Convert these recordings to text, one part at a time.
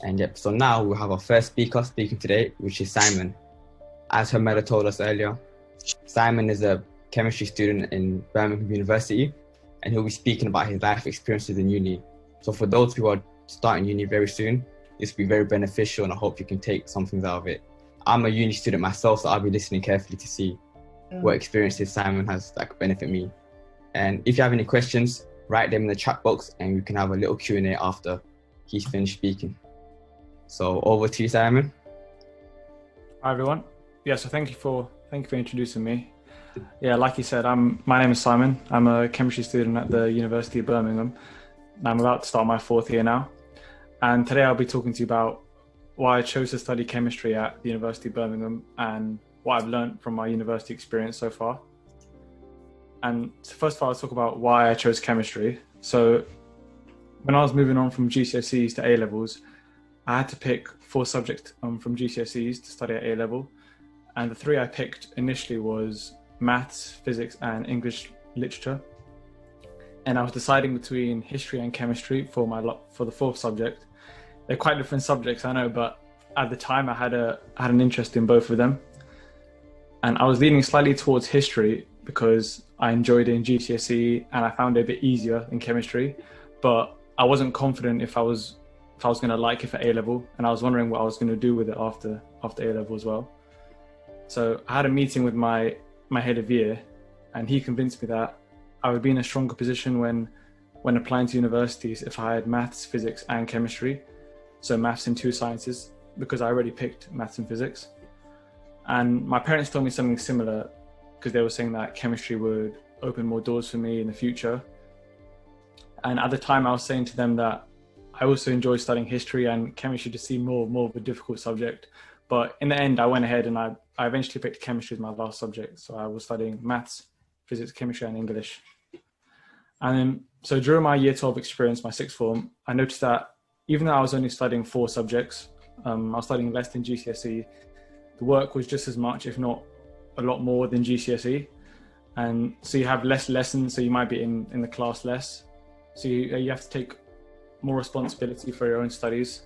And yep, so now we'll have our first speaker speaking today, which is Simon. As Hermela told us earlier, Simon is a chemistry student in Birmingham University, and he'll be speaking about his life experiences in uni. So for those who are starting uni very soon, this will be very beneficial, and I hope you can take some things out of it. I'm a uni student myself, so I'll be listening carefully to see what experiences Simon has that could benefit me. And if you have any questions, write them in the chat box, and we can have a little Q&A after he's finished speaking. So over to you, Simon. Hi everyone. Yeah, so thank you for introducing me. Yeah, like you said, my name is Simon. I'm a chemistry student at the University of Birmingham. I'm about to start my 4th year now. And today I'll be talking to you about why I chose to study chemistry at the University of Birmingham and what I've learned from my university experience so far. And so first of all, I'll talk about why I chose chemistry. So when I was moving on from GCSEs to A-levels, I had to pick 4 subjects from GCSEs to study at A-level. And the 3 I picked initially was maths, physics, and English literature. And I was deciding between history and chemistry for the 4th subject. They're quite different subjects, I know, but at the time I had an interest in both of them. And I was leaning slightly towards history because I enjoyed it in GCSE and I found it a bit easier than chemistry, but I wasn't confident if I was going to like it for A-level, and I was wondering what I was going to do with it after A-level as well. So I had a meeting with my head of year, and he convinced me that I would be in a stronger position when applying to universities if I had maths, physics, and chemistry. So maths and 2 sciences, because I already picked maths and physics. And my parents told me something similar because they were saying that chemistry would open more doors for me in the future. And at the time I was saying to them that I also enjoy studying history, and chemistry just seemed more of a difficult subject. But in the end, I went ahead and I eventually picked chemistry as my last subject. So I was studying maths, physics, chemistry, and English. And then, so during my year 12 experience, my 6th form, I noticed that even though I was only studying 4 subjects, I was studying less than GCSE, the work was just as much, if not a lot more than GCSE. And so you have less lessons, so you might be in the class less. So you have to take more responsibility for your own studies,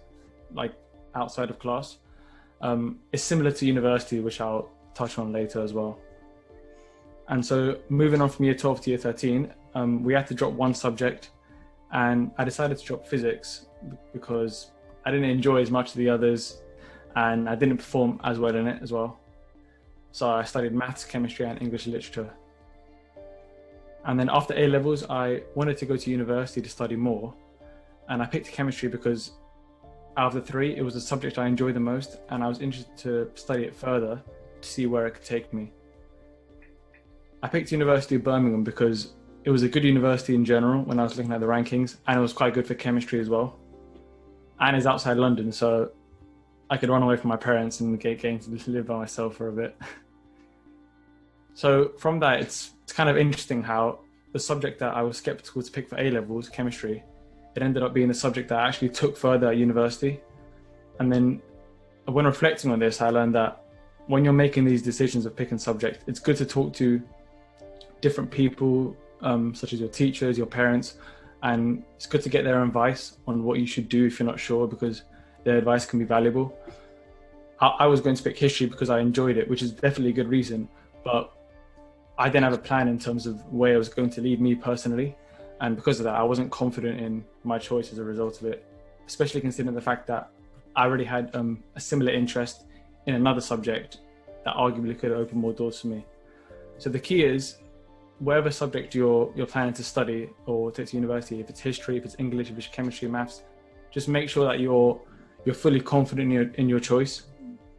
like outside of class. It's similar to university, which I'll touch on later as well. And so moving on from year 12 to year 13, we had to drop 1 subject, and I decided to drop physics because I didn't enjoy as much as the others and I didn't perform as well in it as well. So I studied maths, chemistry, and English literature. And then after A-levels, I wanted to go to university to study more. And I picked chemistry because out of the 3, it was the subject I enjoyed the most, and I was interested to study it further to see where it could take me. I picked University of Birmingham because it was a good university in general when I was looking at the rankings, and it was quite good for chemistry as well. And it's outside London, so I could run away from my parents and get to live by myself for a bit. So from that, it's kind of interesting how the subject that I was skeptical to pick for A-levels, chemistry, it ended up being the subject that I actually took further at university. And then when reflecting on this, I learned that when you're making these decisions of picking subject, it's good to talk to different people, such as your teachers, your parents, and it's good to get their advice on what you should do if you're not sure, because their advice can be valuable. I was going to pick history because I enjoyed it, which is definitely a good reason, but I didn't have a plan in terms of where it was going to lead me personally. And because of that, I wasn't confident in my choice as a result of it, especially considering the fact that I already had a similar interest in another subject that arguably could open more doors for me. So the key is, whatever subject you're planning to study or take to university, if it's history, if it's English, if it's chemistry, maths, just make sure that you're fully confident in your choice,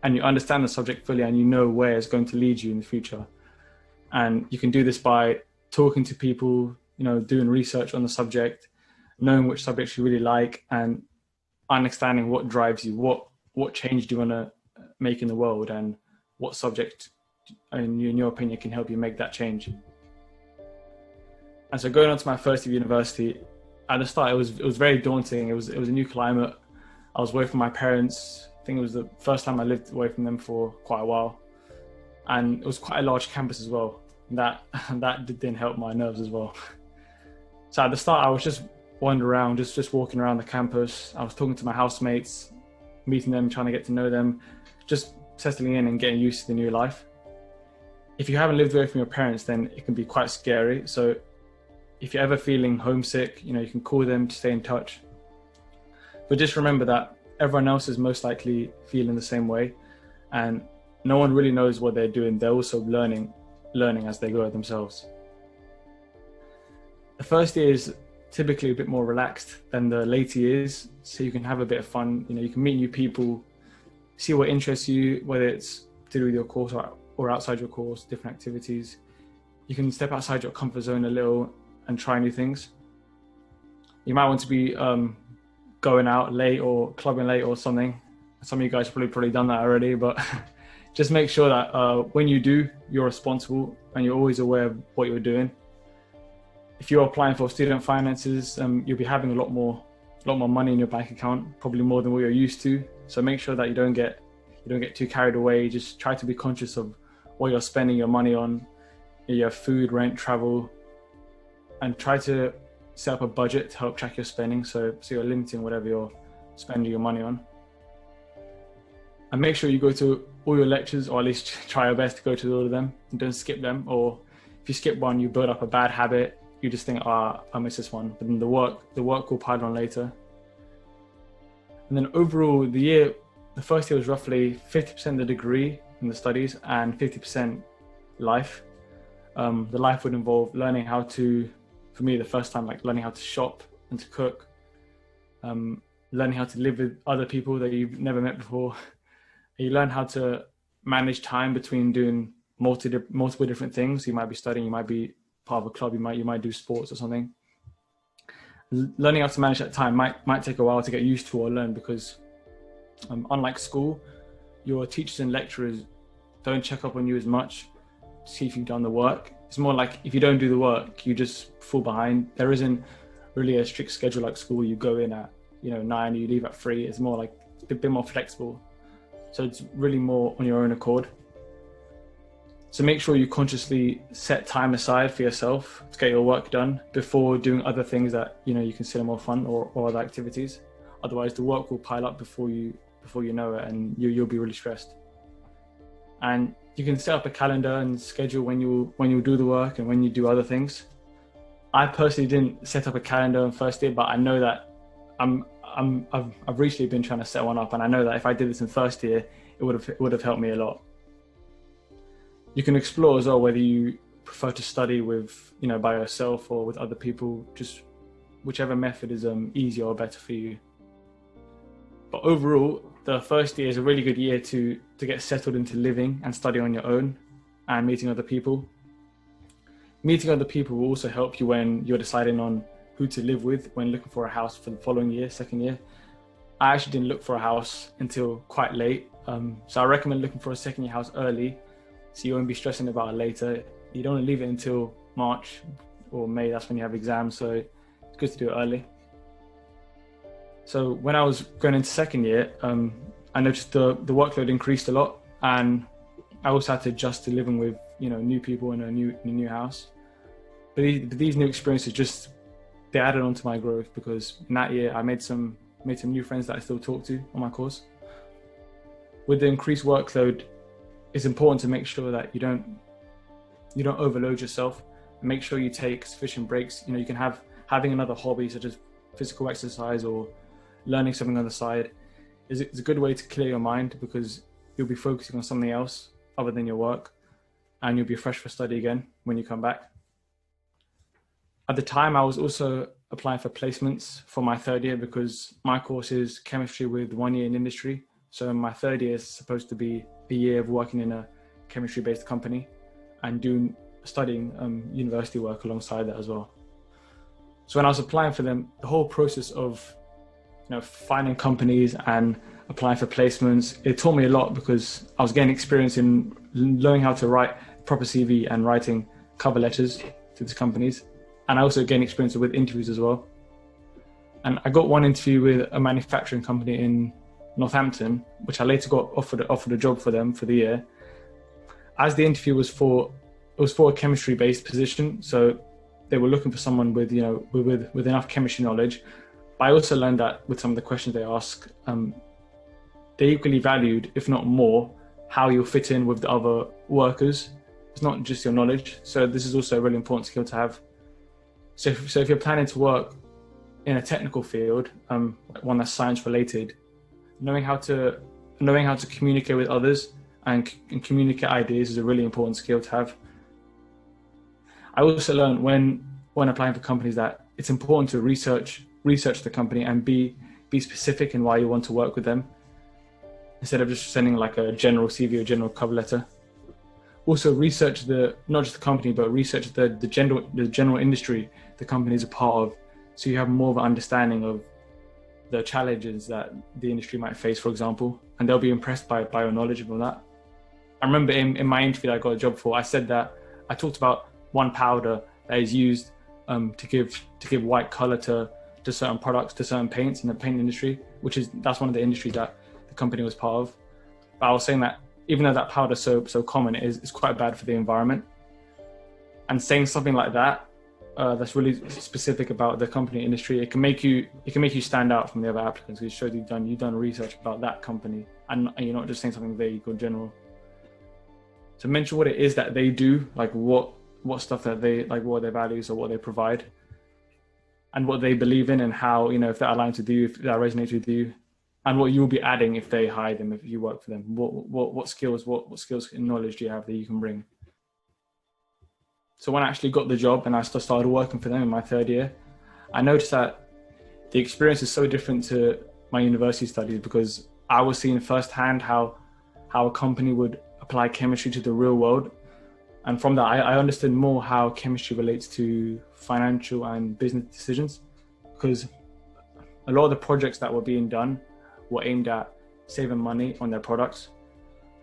and you understand the subject fully, and you know where it's going to lead you in the future. And you can do this by talking to people, doing research on the subject, knowing which subjects you really like, and understanding what drives you, what change do you want to make in the world, and what subject, in your opinion, can help you make that change. And so going on to my first year of university, at the start, it was very daunting. It was a new climate. I was away from my parents. I think it was the first time I lived away from them for quite a while. And it was quite a large campus as well. That didn't help my nerves as well. So at the start, I was just wandering around, just walking around the campus. I was talking to my housemates, meeting them, trying to get to know them, just settling in and getting used to the new life. If you haven't lived away from your parents, then it can be quite scary. So if you're ever feeling homesick, you can call them to stay in touch. But just remember that everyone else is most likely feeling the same way, and no one really knows what they're doing. They're also learning as they go themselves. The first year is typically a bit more relaxed than the later years, so you can have a bit of fun. You can meet new people, see what interests you, whether it's to do with your course or outside your course, different activities. You can step outside your comfort zone a little and try new things. You might want to be going out late or clubbing late or something. Some of you guys have probably done that already, but just make sure that when you do, you're responsible and you're always aware of what you're doing. If you're applying for student finances, you'll be having a lot more money in your bank account, probably more than what you're used to. So make sure that you don't get too carried away. Just try to be conscious of what you're spending your money on, your food, rent, travel, and try to set up a budget to help track your spending. So you're limiting whatever you're spending your money on. And make sure you go to all your lectures, or at least try your best to go to all of them, and don't skip them. Or if you skip one, you build up a bad habit. You just think, I missed this one. But then the work will pile on later. And then overall, the first year was roughly 50% the degree in the studies and 50% life. The life would involve learning how to, for me, the first time, learning how to shop and to cook, learning how to live with other people that you've never met before. You learn how to manage time between doing multiple different things. You might be studying, you might be part of a club, you might do sports or something. Learning how to manage that time might take a while to get used to or learn, because unlike school, your teachers and lecturers don't check up on you as much to see if you've done the work. It's more like if you don't do the work, you just fall behind. There isn't really a strict schedule like school. You go in at 9, you leave at 3. It's more like a bit more flexible. So it's really more on your own accord. So make sure you consciously set time aside for yourself to get your work done before doing other things that you consider more fun or other activities. Otherwise, the work will pile up before you know it, and you'll be really stressed. And you can set up a calendar and schedule when you'll do the work and when you do other things. I personally didn't set up a calendar in first year, but I know that I've recently been trying to set one up, and I know that if I did this in first year, it would have helped me a lot. You can explore as well whether you prefer to study with by yourself or with other people, just whichever method is easier or better for you. But overall, the first year is a really good year to get settled into living and studying on your own and meeting other people. Meeting other people will also help you when you're deciding on who to live with when looking for a house for the following year, second year. I actually didn't look for a house until quite late. So I recommend looking for a second year house early, so you won't be stressing about it later. You don't want to leave it until March or May, that's when you have exams, so it's good to do it early. So when I was going into second year, I noticed the workload increased a lot, and I also had to adjust to living with new people in a new house. But these new experiences they added on to my growth, because in that year I made some new friends that I still talk to on my course. With the increased workload, it's important to make sure that you don't overload yourself, and make sure you take sufficient breaks. You can having another hobby such as physical exercise or learning something on the side is a good way to clear your mind, because you'll be focusing on something else other than your work, and you'll be fresh for study again when you come back. At the time, I was also applying for placements for my third year, because my course is chemistry with 1 year in industry. So my third year is supposed to be a year of working in a chemistry-based company and studying university work alongside that as well. So when I was applying for them, the whole process of finding companies and applying for placements, it taught me a lot, because I was getting experience in learning how to write proper CV and writing cover letters to these companies. And I also gained experience with interviews as well. And I got one interview with a manufacturing company in Northampton, which I later got offered a job for them for the year. As the interview was for a chemistry-based position, so they were looking for someone with enough chemistry knowledge. But I also learned that with some of the questions they ask, they equally valued, if not more, how you'll fit in with the other workers. It's not just your knowledge. So this is also a really important skill to have. So if you're planning to work in a technical field, one that's science related, knowing how to communicate with others and communicate ideas is a really important skill to have. I also learned when applying for companies that it's important to research the company and be specific in why you want to work with them, instead of just sending like a general CV or general cover letter. Also research not just the company, but research the general industry the company is a part of, so you have more of an understanding of the challenges that the industry might face, for example, and they'll be impressed by your knowledge of all that. I remember in my interview that I got a job for, I said that I talked about one powder that is used to give white color to certain products, to certain paints in the paint industry, that's one of the industries that the company was part of. But I was saying that even though that powder is so common, it's quite bad for the environment. And saying something like that, that's really specific about the company industry, it can make you stand out from the other applicants, because it shows you've done research about that company, and you're not just saying something vague or general. So mention what it is that they do, like what stuff that they like, what are their values or what they provide, and what they believe in, and how, if that aligns with you, if that resonates with you, and what you'll be adding if they hire them, if you work for them. What skills and knowledge do you have that you can bring? So when I actually got the job and I started working for them in my third year, I noticed that the experience is so different to my university studies, because I was seeing firsthand how a company would apply chemistry to the real world. And from that, I understood more how chemistry relates to financial and business decisions, because a lot of the projects that were being done were aimed at saving money on their products.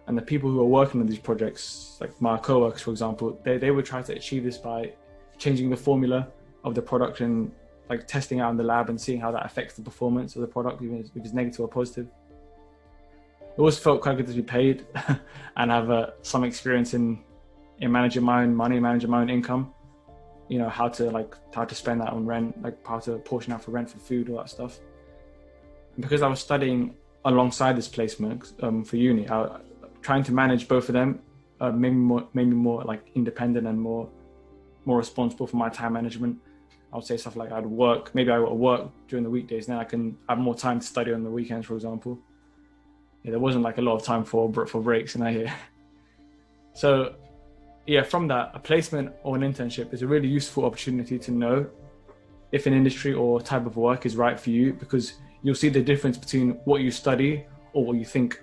And the people who were working on these projects, like my co-workers, for example, they would try to achieve this by changing the formula of the product and like testing out in the lab and seeing how that affects the performance of the product, even if it's negative or positive. It always felt quite good to be paid and have some experience in managing my own money, managing my own income. How to spend that on rent, like how to portion out for rent, for food, all that stuff. And because I was studying alongside this placement for uni, trying to manage both of them made me more like independent and more responsible for my time management. I would say stuff like I would work during the weekdays, and then I can have more time to study on the weekends, for example. There wasn't like a lot of time for breaks in that year. So yeah, from that, a placement or an internship is a really useful opportunity to know if an industry or type of work is right for you, because you'll see the difference between what you study or what you think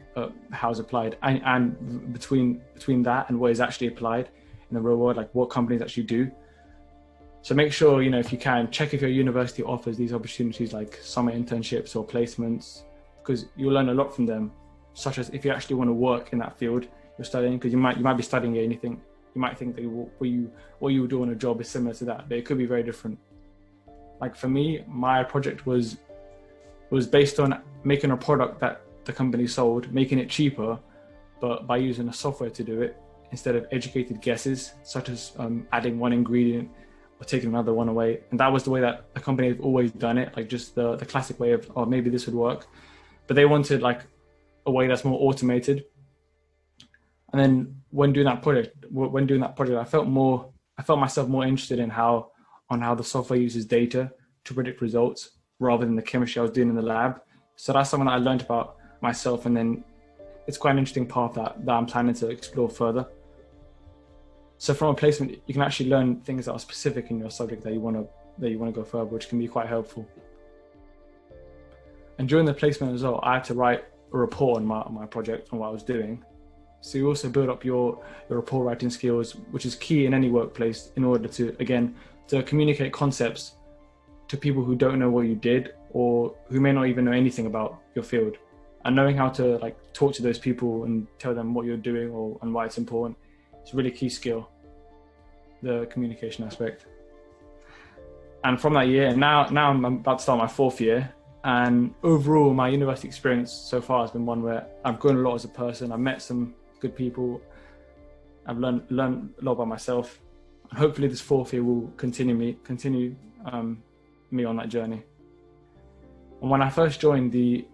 how is applied, and between that and what is actually applied in the real world, like what companies actually do. So make sure, if you can, check if your university offers these opportunities like summer internships or placements, because you'll learn a lot from them, such as if you actually want to work in that field you're studying, because you might be studying anything. You might think that what you would do on a job is similar to that, but it could be very different. Like for me, my project was based on making a product that the company sold, making it cheaper, but by using a software to do it instead of educated guesses, such as adding one ingredient or taking another one away. And that was the way that the company have always done it, like just the classic way of, oh, maybe this would work. But they wanted like a way that's more automated. And then when doing that project, I felt myself more interested in how the software uses data to predict results rather than the chemistry I was doing in the lab. So that's something that I learned about myself, and then it's quite an interesting path that I'm planning to explore further. So from a placement, you can actually learn things that are specific in your subject that you want to go further, which can be quite helpful. And during the placement as well, I had to write a report on my project, on what I was doing. So you also build up your report writing skills, which is key in any workplace in order to communicate concepts to people who don't know what you did or who may not even know anything about your field. And knowing how to like talk to those people and tell them what you're doing and why it's important, it's a really key skill, the communication aspect. And from that year, now I'm about to start my fourth year. And overall, my university experience so far has been one where I've grown a lot as a person. I've met some good people. I've learned a lot about myself. And hopefully this fourth year will continue me on that journey. And when I first joined the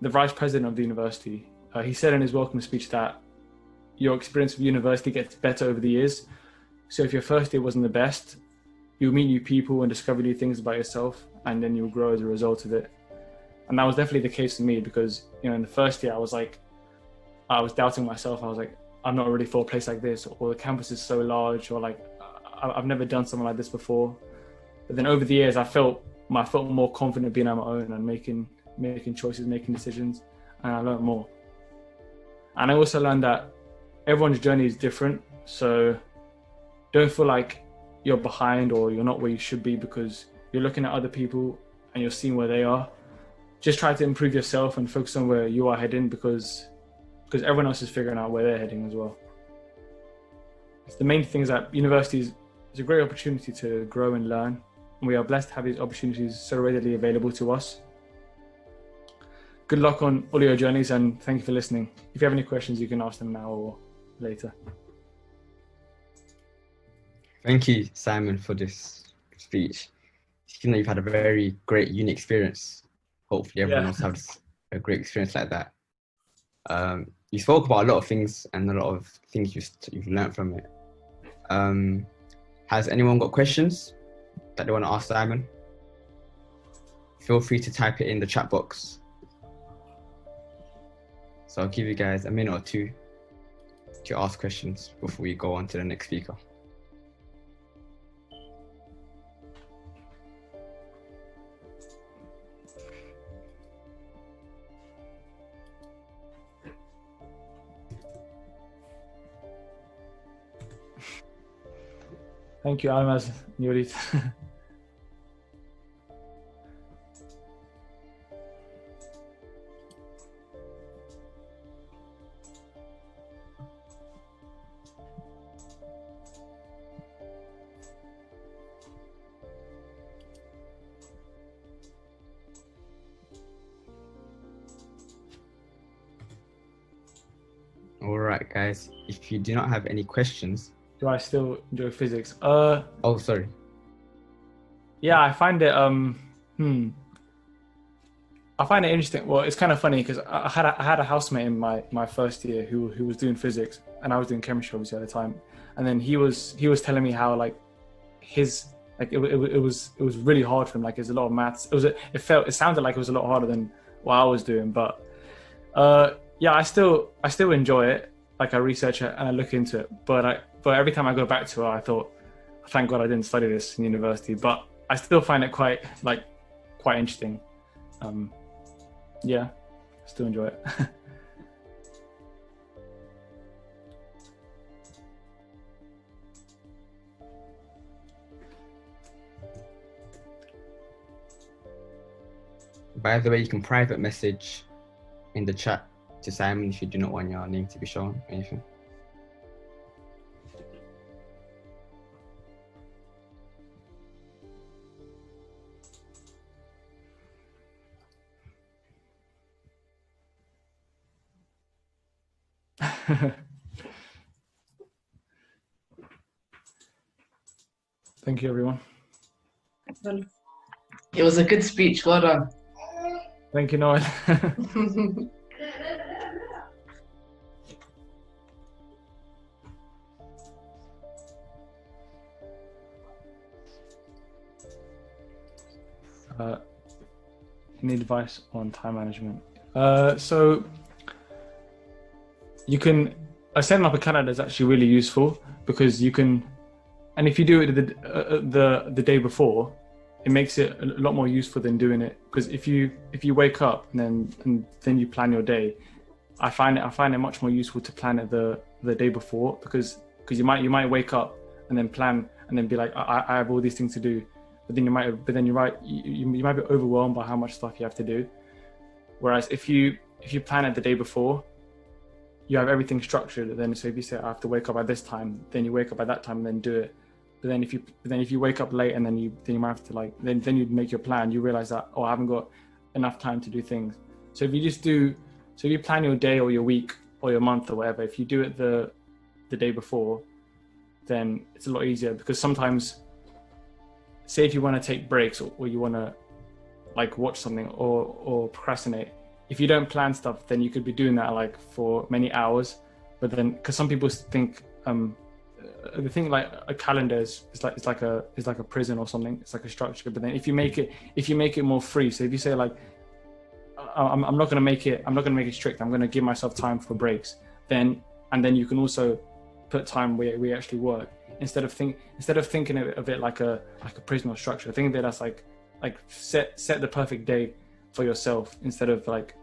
the vice president of the university, he said in his welcome speech that your experience of university gets better over the years. So if your first year wasn't the best, you'll meet new people and discover new things about yourself, and then you'll grow as a result of it. And that was definitely the case for me, because in the first year I was doubting myself. I was like, I'm not ready for a place like this, or the campus is so large, or like I've never done something like this before. But then over the years I felt more confident being on my own and making choices, making decisions, and I learned more. And I also learned that everyone's journey is different, so don't feel like you're behind or you're not where you should be because you're looking at other people and you're seeing where they are. Just try to improve yourself and focus on where you are heading, because everyone else is figuring out where they're heading as well. The main thing is that university is a great opportunity to grow and learn, and we are blessed to have these opportunities so readily available to us. Good luck on all your journeys, and thank you for listening. If you have any questions, you can ask them now or later. Thank you, Simon, for this speech. You know, you've had a very great uni experience. Hopefully everyone else has a great experience like that. You spoke about a lot of things and a lot of things you've learned from it. Has anyone got questions that they want to ask Simon? Feel free to type it in the chat box. So I'll give you guys a minute or two to ask questions before we go on to the next speaker. Thank you, Almaz, Nurit. All right, guys, if you do not have any questions. Do I still enjoy physics? Oh, sorry. Yeah, I find it I find it interesting. Well, it's kind of funny because I had a housemate in my first year who was doing physics, and I was doing chemistry obviously at the time. And then he was telling me how like it was really hard for him. Like there's a lot of maths. It sounded like it was a lot harder than what I was doing. But yeah, I still enjoy it. Like I research it and I look into it. But every time I go back to it, I thought, thank God I didn't study this in university. But I still find it quite interesting. Yeah, I still enjoy it. By the way, you can private message in the chat to Simon if you do not want your name to be shown or anything. Thank you, everyone. It was a good speech. Well done. Thank you, Noel. Any advice on time management? So you can setting up a calendar is actually really useful, because you can, and if you do it the day before, it makes it a lot more useful than doing it. Because if you wake up and then you plan your day, I find it much more useful to plan it the day before, because you might wake up and then plan and then be like, I have all these things to do, but then you might be overwhelmed by how much stuff you have to do. Whereas if you plan it the day before, you have everything structured. Then so if you say I have to wake up at this time, then you wake up at that time and then do it. But then if you wake up late and then you might have to then you make your plan, you realize that, I haven't got enough time to do things. So if you plan your day or your week or your month or whatever, if you do it the day before, then it's a lot easier. Because sometimes, say if you want to take breaks or you want to like watch something or procrastinate, if you don't plan stuff, then you could be doing that like for many hours. But then, because some people think the thing like a calendar is like a prison or something. It's like a structure. But then if you make it more free, so if you say like I'm not going to make it strict, I'm going to give myself time for breaks, then you can also put time where we actually work, instead of thinking of it like a prison or structure. I think that that's like set the perfect day for yourself, instead of like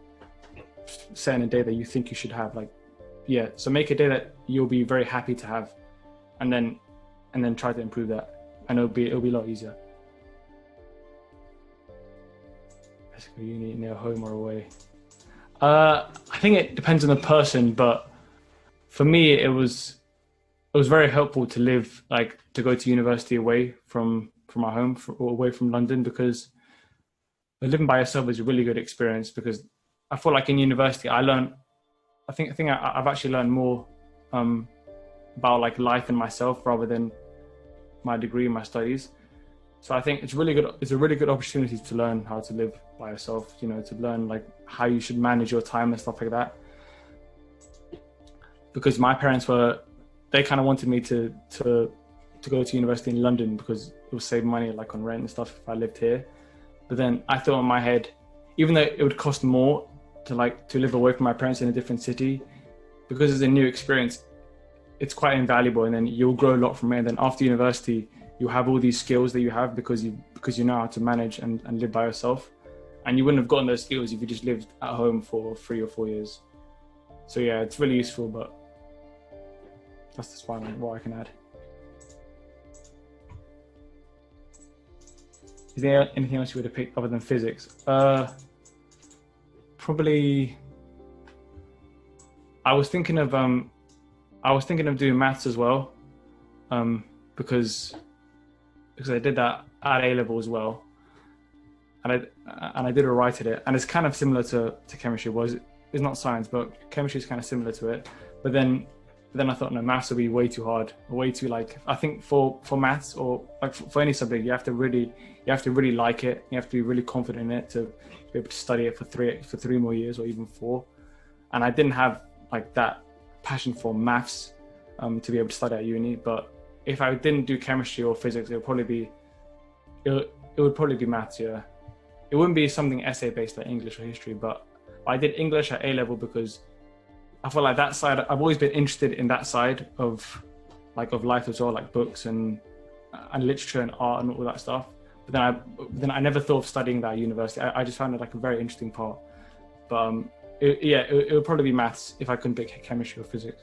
setting a day that you think you should have. Like, yeah, so make a day that you'll be very happy to have, and then try to improve that, and it'll be a lot easier. Basically, uni near home or away. I think it depends on the person, but for me, it was very helpful to go to university away from my home, or away from London, because living by yourself is a really good experience. Because I feel like in university, I've actually learned more about like life and myself, rather than my degree and my studies. So I think it's really good. It's a really good opportunity to learn how to live by yourself. You know, to learn like how you should manage your time and stuff like that. Because my parents they kind of wanted me to go to university in London, because it would save money like on rent and stuff if I lived here. But then I thought in my head, even though it would cost more to live away from my parents in a different city, because it's a new experience, it's quite invaluable, and then you'll grow a lot from it. And then after university, you have all these skills that you have because you know how to manage and live by yourself. And you wouldn't have gotten those skills if you just lived at home for 3 or 4 years. So yeah, it's really useful, but that's just what I can add. Is there anything else you would have picked other than physics? Probably. I was thinking of doing maths as well, because I did that at A-Level as well, and I did alright at it, and it's kind of similar to chemistry. It's not science, but chemistry is kind of similar to it. But then I thought, no, maths would be way too hard, way too I think for maths, or like for any subject, you have to really like it. You have to be really confident in it to be able to study it for three more years, or even 4. And I didn't have like that passion for maths to be able to study at uni. But if I didn't do chemistry or physics, it would probably be maths. Yeah, it wouldn't be something essay based like English or history. But I did English at A-Level because I feel like that side, I've always been interested in that side of life as well, like books and literature and art and all that stuff. But then I never thought of studying that at university. I just found it like a very interesting part. But it would probably be maths if I couldn't pick chemistry or physics.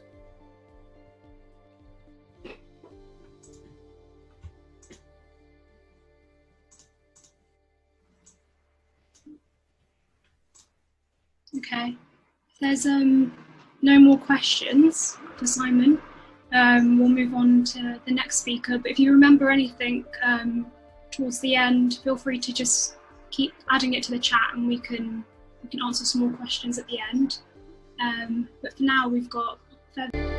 Okay, if there's no more questions for Simon, we'll move on to the next speaker. But if you remember anything towards the end, feel free to just keep adding it to the chat, and we can answer some more questions at the end. But for now, we've got Feben.